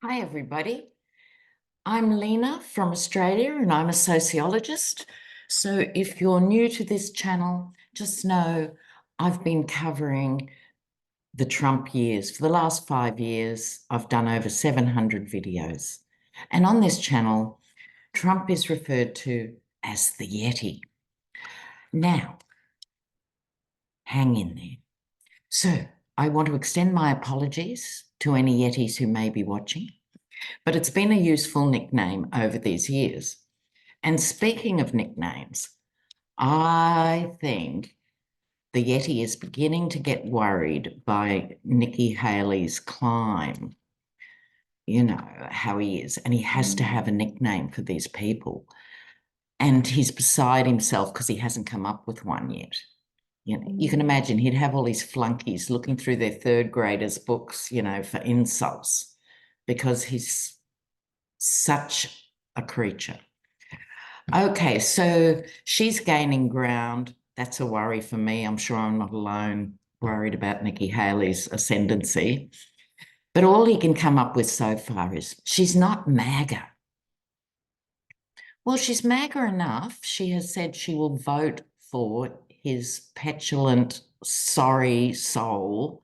Hi, everybody. I'm Lena from Australia and I'm a sociologist. So if you're new to this channel, just know I've been covering the Trump years. For the last 5 years, I've done over 700 videos. And on this channel, Trump is referred to as the Yeti. Now, hang in there. So I want to extend my apologies to any Yetis who may be watching, but it's been a useful nickname over these years. And speaking of nicknames, I think the Yeti is beginning to get worried by Nikki Haley's climb. You know how he is, and he has to have a nickname for these people. And he's beside himself because he hasn't come up with one yet. You know, you can imagine he'd have all these flunkies looking through their third graders' books, for insults, because he's such a creature. Okay, so she's gaining ground. That's a worry for me. I'm sure I'm not alone worried about Nikki Haley's ascendancy. But all he can come up with so far is she's not MAGA. Well, she's MAGA enough. She has said she will vote for his petulant, sorry soul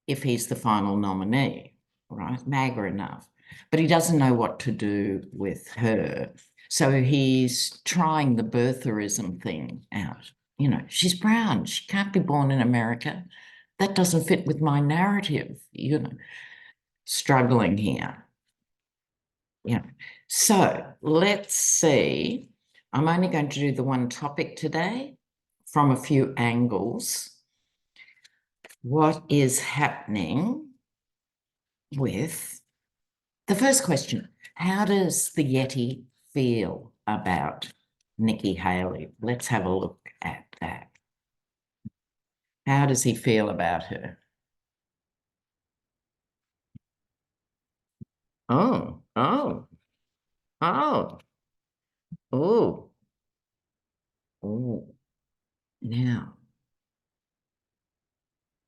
if he's the final nominee, right? MAGA enough. But he doesn't know what to do with her. So he's trying the birtherism thing out. She's brown. She can't be born in America. That doesn't fit with my narrative, struggling here. So let's see. I'm only going to do the one topic today from a few angles. What is happening with the first question? How does the Yeti feel about Nikki Haley? Let's have a look at that. How does he feel about her? Oh, oh, oh, oh, oh. Now,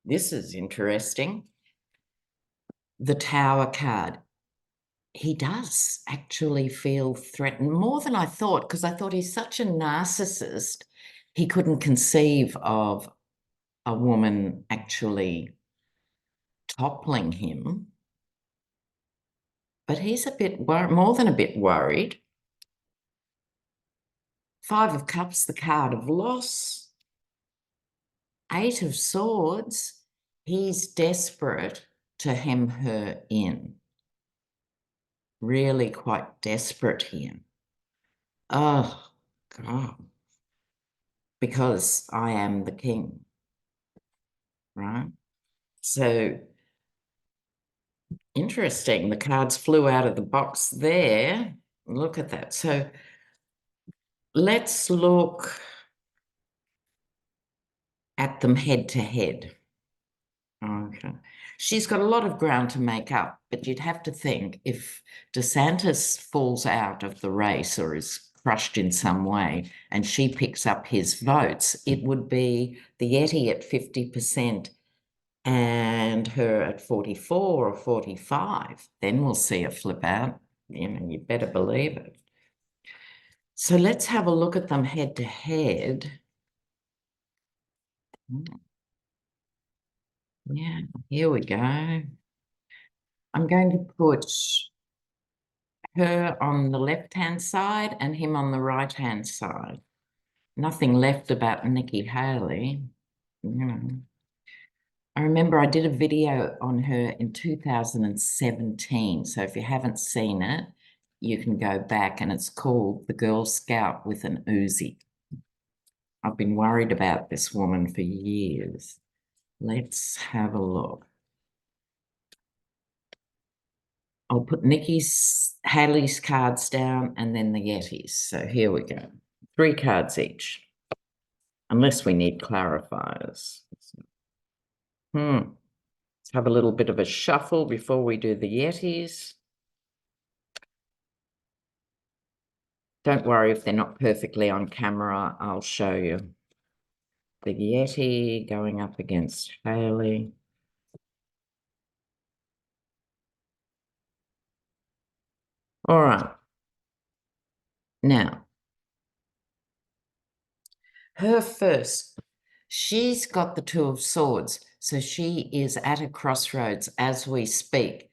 this is interesting. The Tower card. He does actually feel threatened more than I thought, because I thought he's such a narcissist. He couldn't conceive of a woman actually toppling him. But he's a bit more than a bit worried. Five of Cups, the card of loss. Eight of Swords. He's desperate to hem her in. Really quite desperate here. Oh, God. Because I am the king, right? So interesting. The cards flew out of the box there. Look at that. So let's look at them head to head. Okay. She's got a lot of ground to make up, but you'd have to think if DeSantis falls out of the race or is crushed in some way and she picks up his votes, it would be the Yeti at 50% and her at 44 or 45. Then we'll see a flip out. You better believe it. So let's have a look at them head to head. Yeah, here we go. I'm going to put her on the left-hand side and him on the right-hand side. Nothing left about Nikki Haley. I remember I did a video on her in 2017. So if you haven't seen it, you can go back, and it's called The Girl Scout with an Uzi. I've been worried about this woman for years. Let's have a look. I'll put Haley's cards down and then the Yetis. So here we go. 3 cards each, unless we need clarifiers. Let's have a little bit of a shuffle before we do the Yetis. Don't worry if they're not perfectly on camera, I'll show you. The Yeti going up against Haley. All right. Now, her first, she's got the Two of Swords. So she is at a crossroads as we speak,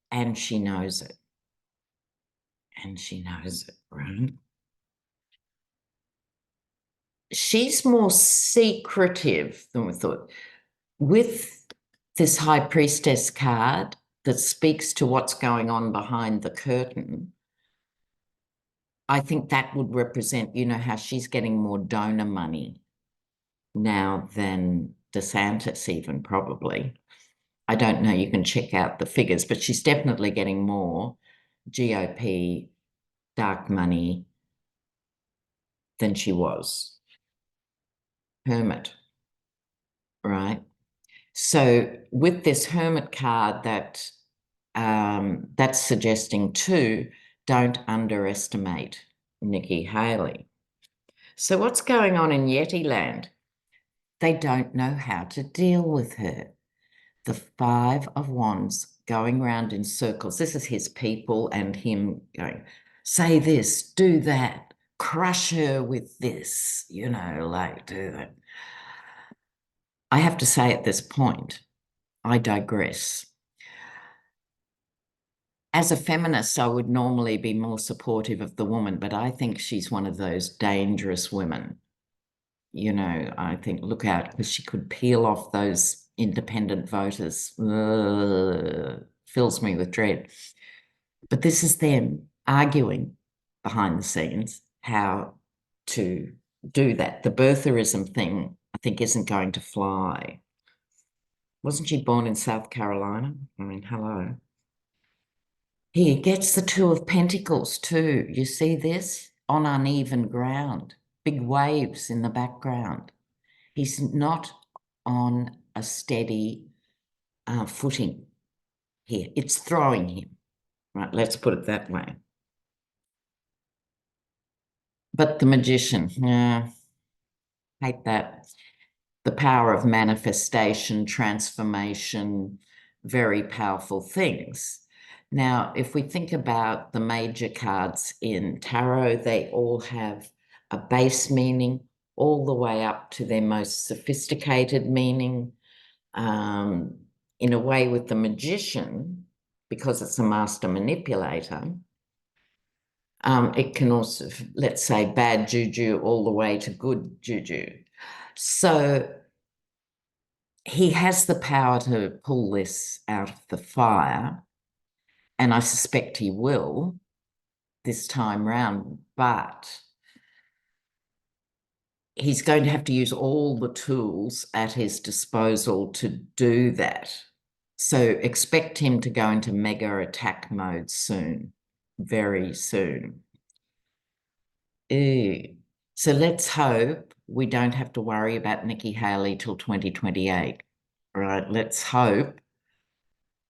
and she knows it. And she knows it, right? She's more secretive than we thought. With this High Priestess card that speaks to what's going on behind the curtain, I think that would represent, you know, how she's getting more donor money now than DeSantis even probably. I don't know, you can check out the figures, but she's definitely getting more GOP dark money than she was. Hermit, right? So with this hermit card that's suggesting too, don't underestimate Nikki Haley. So what's going on in Yeti land? They don't know how to deal with her. The Five of Wands going round in circles. This is his people and him going, say this, do that, crush her with this, you know, like do that. I have to say at this point, I digress. As a feminist, I would normally be more supportive of the woman, but I think she's one of those dangerous women. You know, I think look out because she could peel off those independent voters. Ugh, fills me with dread. But this is them arguing behind the scenes how to do that. The birtherism thing, I think, isn't going to fly. Wasn't she born in South Carolina? I mean, hello. He gets the Two of Pentacles too. You see this? On uneven ground, big waves in the background. He's not on a steady footing here. It's throwing him, right? Let's put it that way. But the Magician, yeah, hate that. The power of manifestation, transformation, very powerful things. Now, if we think about the major cards in tarot, they all have a base meaning all the way up to their most sophisticated meaning. In a way, with the Magician, because it's a master manipulator, it can also, let's say, bad juju all the way to good juju. So he has the power to pull this out of the fire, and I suspect he will this time round, but he's going to have to use all the tools at his disposal to do that. So expect him to go into mega attack mode soon, very soon. Ew. So let's hope we don't have to worry about Nikki Haley till 2028, right? Let's hope,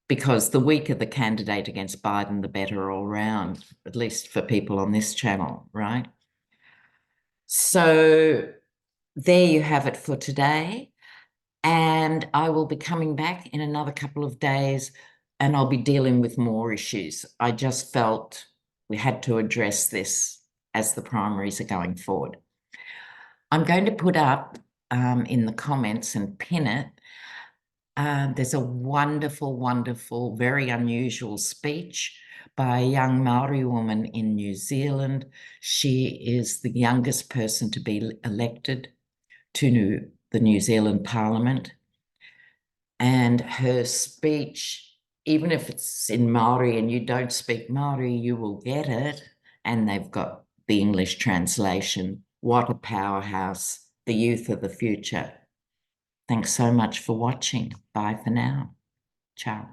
because the weaker the candidate against Biden, the better all round, at least for people on this channel, right? So there you have it for today. And I will be coming back in another couple of days and I'll be dealing with more issues. I just felt we had to address this as the primaries are going forward. I'm going to put up in the comments and pin it. There's a wonderful, wonderful, very unusual speech by a young Maori woman in New Zealand. She is the youngest person to be elected to the New Zealand Parliament. And her speech, even if it's in Maori and you don't speak Maori, you will get it. And they've got the English translation. What a powerhouse, the youth of the future. Thanks so much for watching. Bye for now. Ciao.